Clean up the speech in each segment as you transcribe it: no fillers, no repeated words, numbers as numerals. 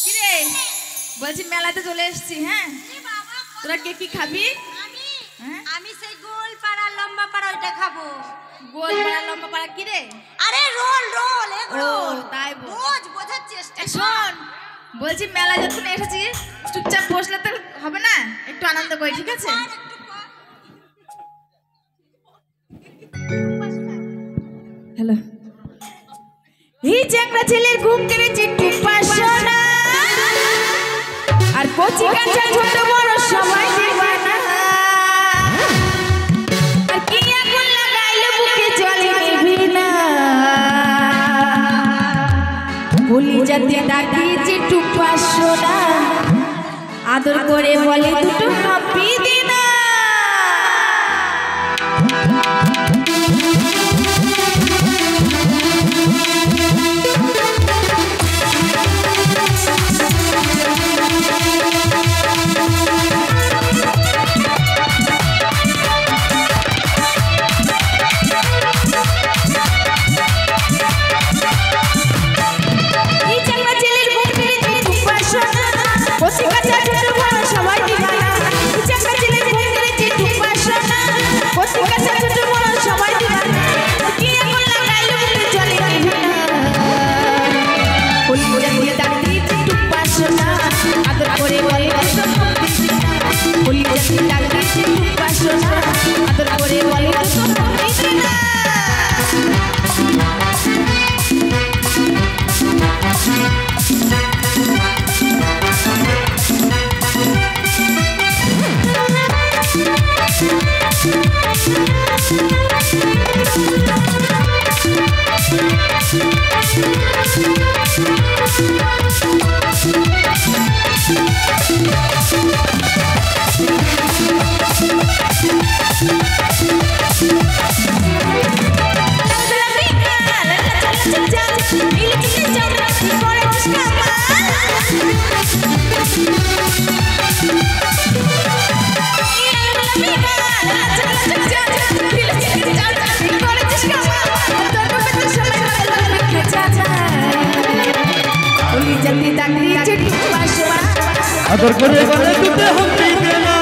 কিরে বলছি মেলাতে চলে এসেছি। হ্যাঁ তোরা কে কি খাবি? আমি সেই গোল পাড়া লম্বা পাড়া ওইটা খাবো। গোল পাড়া লম্বা পাড়া কি রে? আরে রোল রোল এগ রোল। তাই বোঝ বোঝার চেষ্টা শোন, বলছি মেলা যখন এসেছিস চুপচাপ বসলে তো হবে না, একটু আনন্দ করি, ঠিক আছে? হ্যালো, এই চ্যাংড়া ছেলের ঘুম কেড়েছে টুপাসনা, আর কচি কাঁচা ছোট বড় সবাই দিবানা, আর কি আগুন লাগাইলে বুকে জ্বলে নিবি না, বলি যাতে ডাকিয়েছে টুপাসনা, আদর করে বলে দুটো হাপি দিনা। আদর করে বলে দুটো হাম্পি দেনা,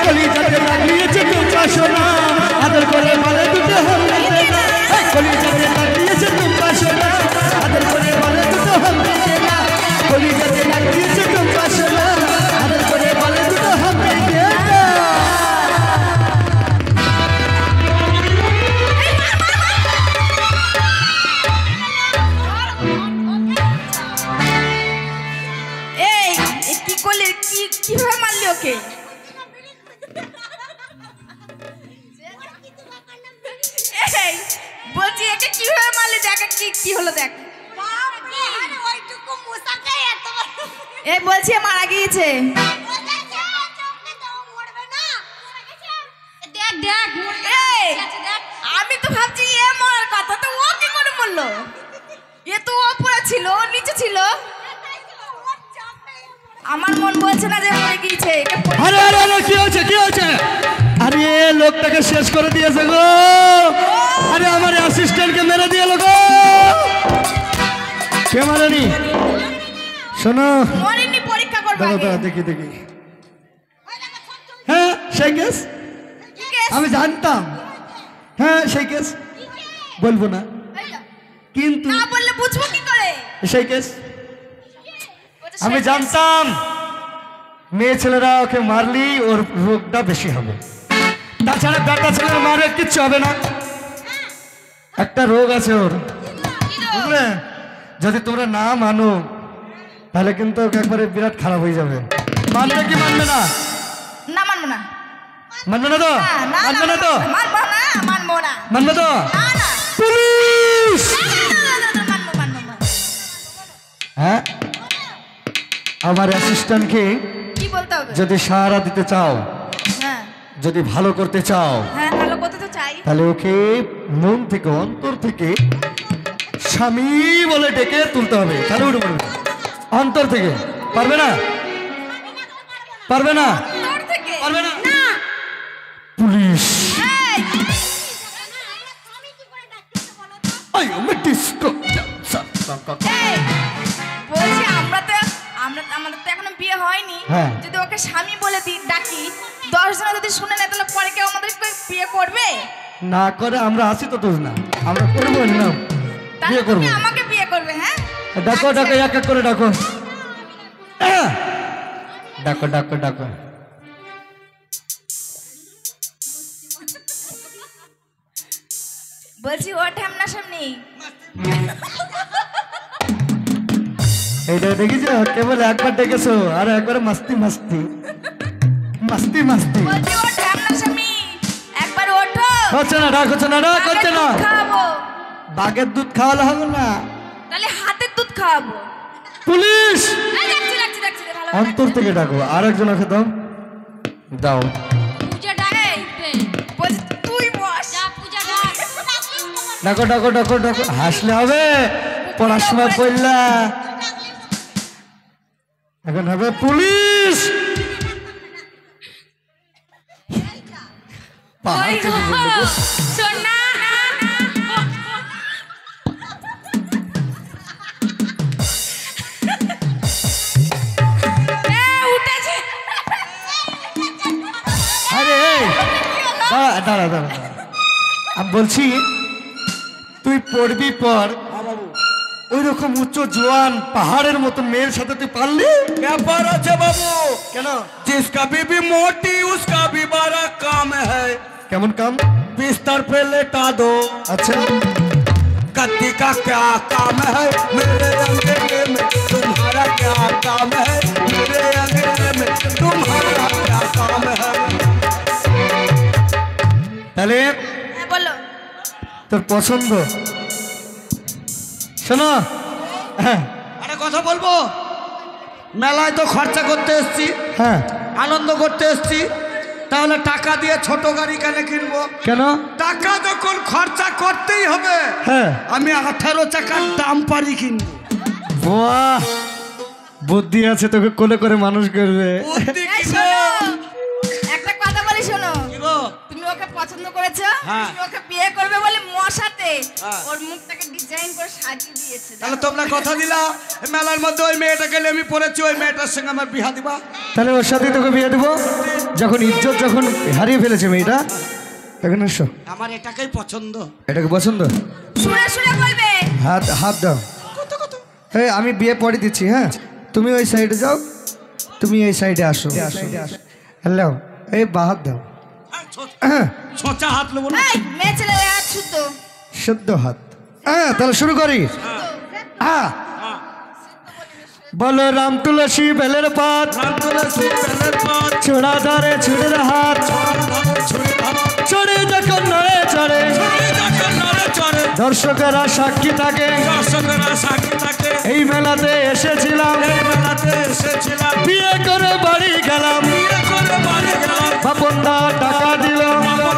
কলিজাতে লাগিয়েছে টুপাসনা, আদর করে বলে দুটো হাম্পি দেনা, কলিজাতে লাগিয়েছে টুপাসনা, আদর করে বলে দুটো হাম্পি দেনা, কলিজাতে লাগিয়েছে টুপাসনা, আদর করে বলে দুটো হাম্পি দেনা। কিভাবে মারলি ওকে? বলছি একে কিভাবে মারলি, দেখ কি হলো, দেখ। এই বলছি মারা গিয়েছে। আমি তো ভাবছি এ মরার কথা, তো ও কি করে বললো? এ তো ওপরে ছিল, ও নিচে ছিল। আমার মন বলছে না যে মরে গিয়েছে। আরে আরে আরে কি হচ্ছে কি হচ্ছে? আরে লোকটাকে শেষ করে দিয়েছে গো। আরে আমার অ্যাসিস্ট্যান্টকে মেরে দিয়েল গো। কে মারেনি? শোনো, মরেনি, পরীক্ষা করব আগে। দাঁড়া দেখি দেখি। হ্যাঁ সেই কেস আমি জানতাম। হ্যাঁ সেই কেস বলবো না, কিন্তু না বললে বুঝবো কি করে? সেই কেস আমি জানতাম। মেয়ে ছেলেরা ওকে মারলি ওর রোগটা বেশি হবে, তাছাড়া বেটা ছেলের মারে কিচ্ছু হবে না। একটা রোগ আছে ওর, বুঝলে? যদি তোমরা না মানো তাহলে কিন্তু একবারে বিরাট খারাপ হয়ে যাবে। মানবে কি মানবে না? না মানবো না। মানবে না তো? মানবে না তো? মানবো না, মানবো না। মানবে তো? না না পুলিশ! মানবো। হ্যাঁ আমার অ্যাসিস্ট্যান্টকে কি বলতে হবে? যদি সাহারা দিতে চাও, হ্যাঁ যদি ভালো করতে চাও, হ্যাঁ ভালো করতে তো চাই, তাহলে ওকে মন থেকে অন্তর থেকে স্বামী বলে ডেকে তুলতে হবে। তাহলে উঠে পড়বে অন্তর থেকে। পারবে না? পারবে না? পারবে না? পুলিশ বলছি হয়নি, হ্যাঁ। যদি ওকে স্বামী বলে ডাকি, 10 জনে যদি শুনে নেয় তাহলে পরে কেউ আমাদের বিয়ে করবে? না করে আমরা আছি তো তোর না, আমরা করবো না, তাহলে বিয়ে করবো। তুমি আমাকে বিয়ে করবে? হ্যাঁ, ডাকো আচ্ছা। ডাকো, এক এক করে ডাকো, ডাকো ডাকো ডাকো। বলছি ও ঠামনা সামনি, এইটা দেখেছো, কেবল একবার ডেকেছো আর একবার মাস্তি মাস্তি মাস্তি মাস্তি। বলছি ও ঠামনা সামনি, একবার ওঠো। হচ্ছে না, ডাক হচ্ছে না, ডাক হচ্ছে না। দুধ খাওয়াবো, বাঘের দুধ খাওয়ালে হবে না, তাহলে হাতের দুধ খাওয়াবো। পুলিশ। এই দেখছি দেখছি দেখছি ভালো অন্তর থেকে ডাকো, আর একজনকে দাও, দাও। পূজা ডাক বলছি তুই বস। যা পূজা ডাক ডাকো ডাকো ডাকো ডাকো, হাসলে হবে, পড়াশোনা করলা, এখন হবে পুলিশ। পাহাড় থেকে বললো, সোনা উঠেছে। আরে এই, দাঁড়া দাঁড়া দাঁড়া, আমি বলছি তুই পড়বি পর, ওই রকম উচ্চ জোয়ান পাহাড়ের মতো মেয়ের সাথে তুই পারলি? व्यापार আছে বাবু, কেন? जिसका बीबी मोटी उसका भी बड़ा काम है, কেমন কাম? बिस्तर पे लेटा दो, আচ্ছা, गद्दी का क्या काम है, मेरे अंगेरे में तुम्हारा क्या काम है, मेरे अंगेरे में तुम्हारा क्या काम है। তাহলে হ্যাঁ বলো। তোর পছন্দ, শোনো, হ্যাঁ আরে কথা বলবো, মেলায় তো খরচা করতে এসছি, হ্যাঁ, আনন্দ করতে এসছি, তাহলে টাকা দিয়ে ছোট গাড়ি কেন কিনবো? কেন? টাকা যখন খরচা করতেই হবে, হ্যাঁ, আমি 18 চাকার দাম পারি কিনবো। বাহ, বুদ্ধি আছে, তোকে কোলে করে মানুষ করবে। বুদ্ধি এই কি শোনো, গো? একটা কথা বলি শোনো, কি গো? তুমি ওকে পছন্দ করেছো, হ্যাঁ। তুমি ওকে বিয়ে করবে বলে মশাতে হ্যাঁ। ওর মুখটাকে ডিজাইন করে সাজিয়ে দিয়েছে। তাহলে তোমরা কথা দিলা মেলার মধ্যে ওই মেয়েটাকে নিয়ে আমি পড়েছি, ওই মেয়েটার সঙ্গে আমার বিয়া দিবা। তাহলে ওর সাথে তোকে বিয়ে দেবো, যখন ইজ্জত যখন হারিয়ে ফেলেছে মেয়েটা। এখানে এসো, আমার এটাকেই পছন্দ। এটাকে পছন্দ, শুনে শুনে বলবে। হাত হাত দাও। হ্যাঁ, আমি বিয়ে পরে দিচ্ছি, হ্যাঁ তুমি ওই সাইডে যাও, তুমি এই সাইডে আসো। হ্যালো, এই বাহাত দাও, হ্যাঁ, ছোঁচা হাত নেবো না। এই মেয়ে ছেলে হাত শুদ্ধ। শুদ্ধ হাত। হ্যাঁ, তাহলে শুরু করি। হ্যাঁ, বলো রাম তুলসী বেলের পাত, রাম তুলসী বেলের পাত, ছোড়া ধরে ছুড়ের হাত, ছুরি ধরো, চড়ে যখন নড়ে চড়ে, ছুরি যখন নড়ে চড়ে, দর্শকেরা সাক্ষী থাকে, দর্শকেরা সাক্ষী থাকে। এই মেলাতে এসেছিলাম, এই মেলাতে এসেছিলাম, বিয়ে করে বাড়ি গেলাম, বিয়ে করে বাড়ি গেলাম, বাপনদা টাকা দিল, বাবা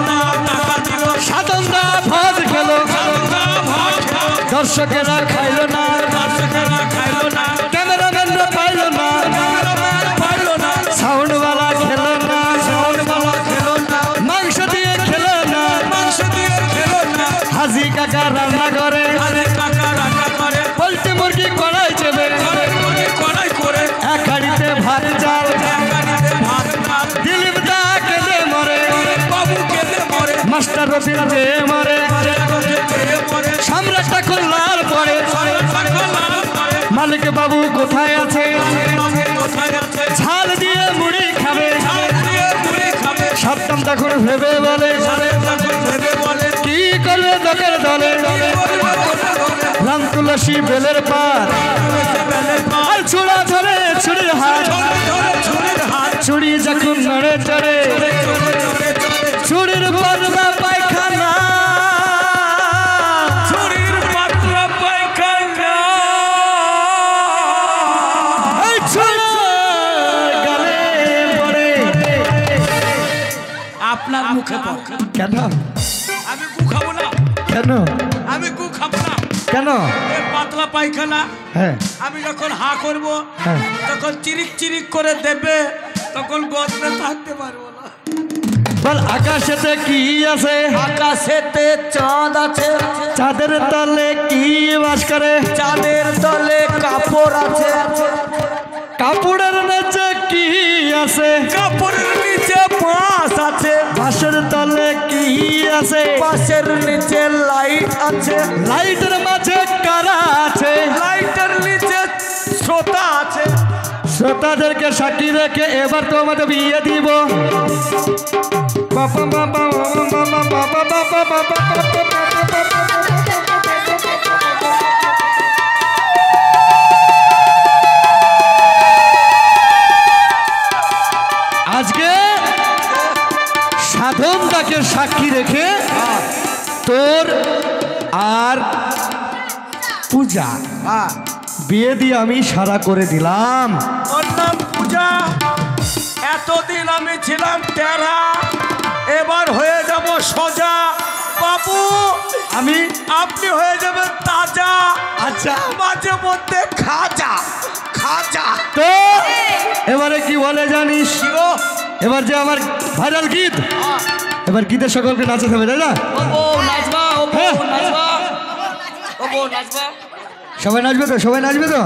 টাকা দিল, সাধনদা ভাত খেলো, সাধুদা ভাত খেলো, দর্শকেরা খাইলো না, দর্শকেরা খাইলো না, ক্যামেরাম্যানরা পাইলো না, ক্যামেরাম্যান পাইলো না, সাউন্ডওয়ালা খেলো না, সাউন্ডওয়ালা খেলো না, মাংস দিয়ে খেলো না, মাংস দিয়ে খেলো না, হাজি কাকা রান্না করে, আরে কাকা রান্না করে, পোল্ট্রি মুরগি কড়াই চেবে, কড়াই করে, এক হাঁড়িতে ভাত চাল, গাড়িতে ভাত ডাল, দিলীপ দা কেঁদে মরে, বাবু কেঁদে মরে, মাস্টার রফিক যে মরে, সম্রাটটা খুলনার পরে, মালিক বাবু কোথায় আছে, ঝাল দিয়ে মুড়ি খাবে, সপ্তম তখন ভেবে বলে, কি করবে দলের দলে, রাম তুলসী বেলের পাত, আর ছুড়া ধরে ছুরির হাত, ছুরি যখন নড়ে চড়ে, ছুরির পাতলা পায়খানা, ছুরির পাতলা পায়খানা, এই ছুরা গালে পড়ে। আপনার মুখে পাও। কেন? আমি গু খাবো না, কেন? আমি গু খাবো না, কেন? এই পাতলা পায়খানা হ্যাঁ, আমি যখন হা করব, হ্যাঁ, তখন চিরিক চিরিক করে দেবে, তখন গদরে থাকতে পারবো না। বল আকাশেতে কি আছে, আকাশেতে চাঁদ আছে, চাঁদের তলে কি বাস করে, চাঁদের তলে কাপড় আছে, কাপড়ের নিচে আছে? কাপড়ের নিচে বাঁশ আছে। বাঁশের তলে কি আছে? বাঁশের নিচে লাইট আছে। লাইটের মাঝে কারা আছে? লাইটের নিচে শ্রোতা আছে। শ্রোতাদেরকে সাক্ষী রেখে এবার তো আমাদের বিয়ে দিব। বাবা বাবা বাবা বাবা বাবা বাবা আজকে সাধনটাকে সাক্ষী রেখে তোর আর পূজা বিয়ে দিয়ে আমি সারা করে দিলাম। ওর নাম পূজা। এতদিন আমি ছিলাম টেরা, এবার হয়ে যাব সোজা। বাবু আপনি হয়ে যাবেন তাজা। আচ্ছা মাঝে মধ্যে খাজা খাজা। তো এবারে কি বলে জানিস? এবার যে আমার ভাইরাল গীত, এবার গীতের সকলকে নাচাতে হবে, তাই না? হ্যাঁ। সবাই নাচবে তো? সবাই নাচবে তো?